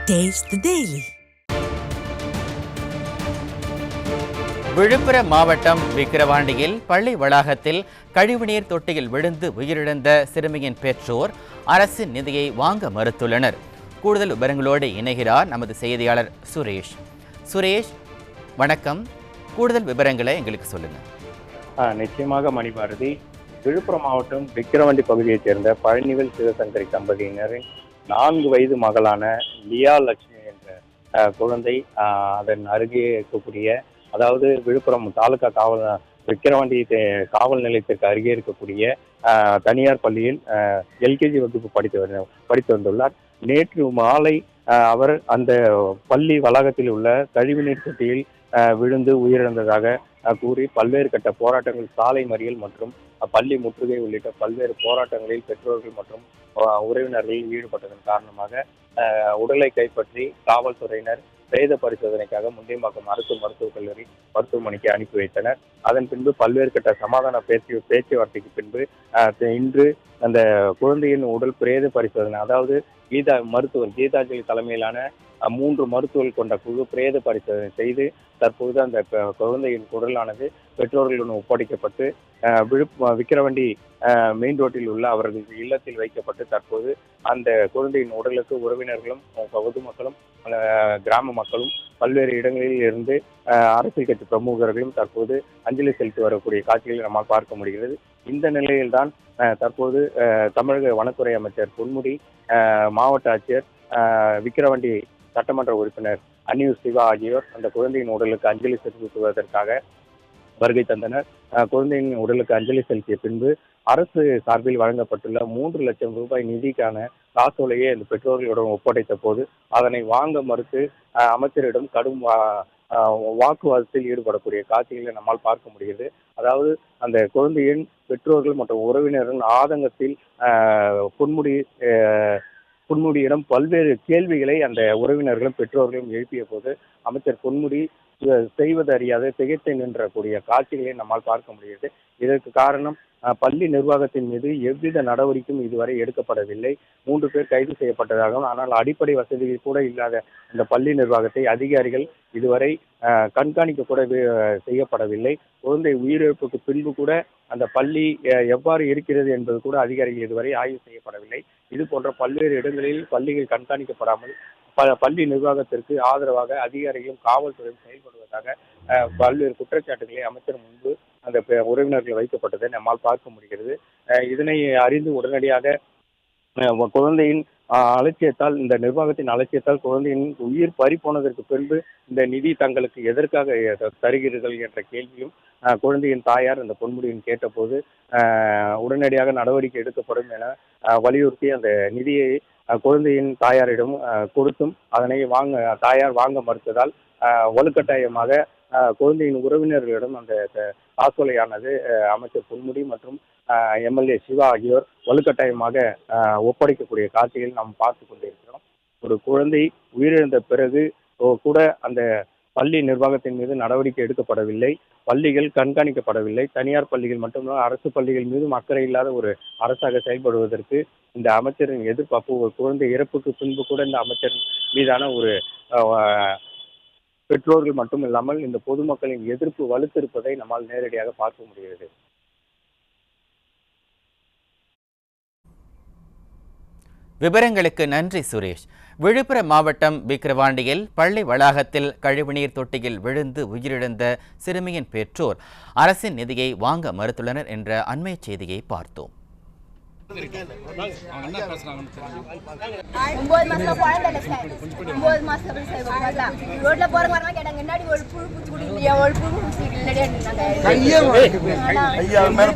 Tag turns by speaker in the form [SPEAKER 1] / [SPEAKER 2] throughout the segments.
[SPEAKER 1] Taste the Daily.
[SPEAKER 2] Villupuram மாவட்டம் விக்கிரவாண்டியில் பள்ளி வளாகத்தில் கழிவுநீர் தொட்டியில் விழுந்து உயிரிழந்த சிறுமியின் பெற்றோர் அரசின் நிதியை வாங்க மறுத்துள்ளனர். கூடுதல் விவரங்களோடு இணைகிறார் நமது செய்தியாளர் சுரேஷ். சுரேஷ், வணக்கம். கூடுதல் விவரங்களை எங்களுக்கு சொல்லுங்க.
[SPEAKER 3] நிச்சயமாக மணிபாரதி. விழுப்புரம் மாவட்டம் விக்கிரவாண்டி பகுதியைச் சேர்ந்த பழனிவேல் சிவசங்கரி தம்பதியினரின் 4 வயது மகளான லியா லட்சுமி என்ற குழந்தை அதன் அருகே இருக்கக்கூடிய, அதாவது விழுப்புரம் தாலுகா விக்கிரவாண்டி காவல் நிலையத்திற்கு அருகே இருக்கக்கூடிய தனியார் பள்ளியில் எல்கேஜி வகுப்பு படித்து வந்துள்ளார். நேற்று மாலை அவர் அந்த பள்ளி வளாகத்தில் உள்ள கழிவுநீர் தொட்டியில் விழுந்து உயிரிழந்ததாக கூறி பல்வேறு கட்ட போராட்டங்கள், சாலை மறியல் மற்றும் பள்ளி முற்றுகை உள்ளிட்ட பல்வேறு போராட்டங்களில் பெற்றோர்கள் மற்றும் உறவினர்கள் ஈடுபட்டதன் காரணமாக உடலை கைப்பற்றி காவல்துறையினர் பிரேத பரிசோதனைக்காக முண்டியம்பாக்கம் அரசு மருத்துவக் கல்லூரி மருத்துவமனைக்கு அனுப்பி வைத்தனர். அதன் பின்பு பல்வேறு கட்ட சமாதான பேச்சுவார்த்தைக்கு பின்பு இன்று அந்த குழந்தையின் உடல் பிரேத பரிசோதனை, அதாவது கீதாஞ்சலி தலைமையிலான 3 மருத்துவர்கள் கொண்ட குழு பிரேத பரிசோதனை செய்து தற்போது அந்த குழந்தையின் உடலானது பெற்றோர்களுடன் ஒப்படைக்கப்பட்டு விக்கிரவாண்டி மெயின் ரோட்டில் உள்ள அவர்கள் இல்லத்தில் வைக்கப்பட்டு தற்போது அந்த குழந்தையின் உடலுக்கு உறவினர்களும் பொதுமக்களும் கிராம மக்களும் பல்வேறு இடங்களில் இருந்து அரசியல் கட்சி பிரமுகர்களும் தற்போது அஞ்சலி செலுத்தி வரக்கூடிய காட்சிகளை நம்மால் பார்க்க முடிகிறது. இந்த நிலையில்தான் தற்போது தமிழக வனத்துறை அமைச்சர் பொன்முடி, மாவட்ட ஆட்சியர், விக்கிரவாண்டி சட்டமன்ற உறுப்பினர் அன்னியூர் சிவா ஆகியோர் அந்த குழந்தையின் உடலுக்கு அஞ்சலி செலுத்துவதற்காக வருகை தந்தனர். குழந்தையின் உடலுக்கு அஞ்சலி செலுத்திய பின்பு அரசு சார்பில் வழங்கப்பட்டுள்ள 3 லட்சம் ரூபாய் நிதிக்கான காசோலையை அந்த பெற்றோர்களுடன் ஒப்படைத்த போது அதனை வாங்க மறுத்து அமைச்சரிடம் கடும் வாக்குவாதத்தில் ஈடுபடக்கூடிய காட்சிகளை நம்மால் பார்க்க முடிகிறது. அதாவது அந்த குழந்தையின் பெற்றோர்கள் மற்றும் உறவினர்கள் ஆதங்கத்தில் பொன்முடியிடம் பல்வேறு கேள்விகளை அந்த உறவினர்களும் பெற்றோர்களும் எழுப்பிய போது அமைச்சர் பொன்முடி செய்வது அறியாத திகைத்து நின்றக்கூடிய காட்சிகளை நம்மால் பார்க்க முடிகிறது. இதற்கு காரணம் பள்ளி நிர்வாகத்தின் மீது எவ்வித நடவடிக்கையும் இதுவரை எடுக்கப்படவில்லை. 3 பேர் கைது செய்யப்பட்டதாகவும், ஆனால் அடிப்படை வசதிகள் கூட இல்லாத இந்த பள்ளி நிர்வாகத்தை அதிகாரிகள் இதுவரை கண்காணிக்க கூட செய்யப்படவில்லை. குழந்தை உயிரிழப்புக்கு பின்பு கூட அந்த பள்ளி எவ்வாறு இருக்கிறது என்பது கூட அதிகாரிகள் இதுவரை ஆய்வு செய்யப்படவில்லை. இது போன்ற பல்வேறு இடங்களில் பள்ளிகள் கண்காணிக்கப்படாமல் பள்ளி நிர்வாகத்திற்கு ஆதரவாக அதிகாரிகளும் காவல்துறையும் செயல்படுவதாக பல்வேறு குற்றச்சாட்டுகளை அமைச்சர் முன்பு அந்த உறவினர்கள் வைக்கப்பட்டதை நம்மால் பார்க்க முடிகிறது. இதனை அறிந்து உடனடியாக குழந்தையின் அலட்சியத்தால், இந்த நிர்வாகத்தின் அலட்சியத்தால் குழந்தையின் உயிர் பறி போனதற்கு பின்பு இந்த நிதி தங்களுக்கு எதற்காக தருகிறீர்கள் என்ற கேள்வியும் குழந்தையின் தாயார் அந்த பொன்முடியின் கேட்டபோது உடனடியாக நடவடிக்கை எடுக்கப்படும் என வலியுறுத்தி அந்த நிதியை குழந்தையின் தாயாரிடம் கொடுத்தும் அதனை தாயார் வாங்க மறுத்ததால் வலுக்கட்டாயமாக குழந்தையின் உறவினர்களிடம் அந்த காசோலையானது அமைச்சர் பொன்முடி மற்றும் எம்எல்ஏ சிவா ஆகியோர் வலுக்கட்டாயமாக ஒப்படைக்கக்கூடிய காட்சிகள் நாம் பார்த்து கொண்டிருக்கிறோம். ஒரு குழந்தை உயிரிழந்த பிறகு கூட அந்த பள்ளி நிர்வாகத்தின் மீது நடவடிக்கை எடுக்கப்படவில்லை, பள்ளிகள் கண்காணிக்கப்படவில்லை. தனியார் பள்ளிகள் மட்டும்தான், அரசு பள்ளிகள் மீதும் அக்கறை இல்லாத ஒரு அரசாக செயல்படுவதற்கு இந்த அமைச்சரின் எதிர்பார்ப்பு, ஒரு குழந்தை இறப்புக்கு பின்பு கூட இந்த அமைச்சர் மீதான ஒரு பெற்றோர்கள் மட்டும் இல்லாமல் இந்த பொதுமக்களின் எதிர்ப்பு வலுத்திருப்பதை நம்மால் நேரடியாக பார்க்க முடிகிறது.
[SPEAKER 2] விவரங்களுக்கு நன்றி சுரேஷ். விழுப்புரம் மாவட்டம் விக்கிரவாண்டியில் பள்ளி வளாகத்தில் கழிவுநீர் தொட்டியில் விழுந்து உயிரிழந்த சிறுமியின் பெற்றோர் அரசின் நிதியை வாங்க மறுத்துள்ளனர் என்ற அண்மை செய்தியை பார்த்தோம்.
[SPEAKER 4] 9 மாசம் குழந்தை சார், 9 மாசம் சார் ரோட்ல போறவங்க வரமா கேட்டாங்க, என்னடி ஒரு புழு பூச்சி குடி இல்லையா, ஒரு புழு பூச்சி இல்லையா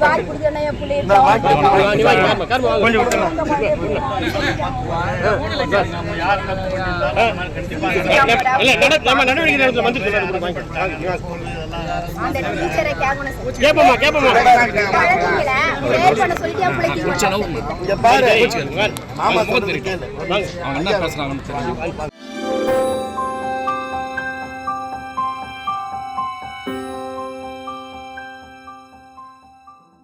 [SPEAKER 4] வாய் குடிச்சா என் பிள்ளை அந்த டீச்சரை கேட்கணும் பண்ண சொல்லிட்டு என் பிள்ளைக்கு
[SPEAKER 5] இங்க பாரு மாமா சொல்றது கேளு. அவங்க என்ன பேசுறாங்கன்னு தெரியும்.